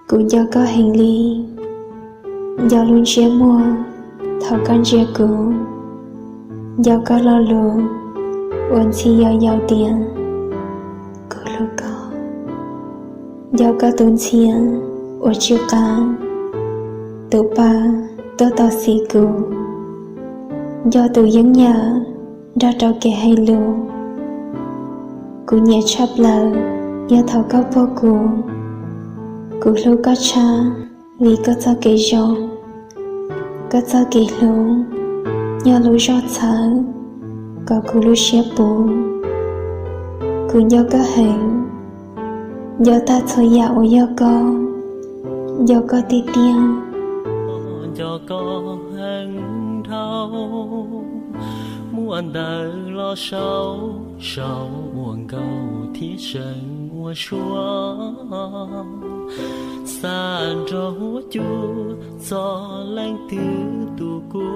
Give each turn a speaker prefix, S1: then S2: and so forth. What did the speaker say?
S1: cũng do có hành lý do luôn chia mua thảo con chia cũ do có lo lù uốn chi giàu tiền cứ lo có do có tốn tiền uốn chiêu cá tự ba tự tao xì cũ do tự dân nhà đã trao kẻ hay lù cú nhẹ chắp lờ do thảo có vô cùng cú lâu có cha vì có cho kẻ gió có cho kẻ lù nhờ lù gió thở có cú lù xếp bù cú do có hành do ta thôi dạo do có tì tiên
S2: do có hành thao muôn đời lo sâu sâu muôn cầu thiết sinh mua chúa san trâu chúa gió lạnh từ tu cũ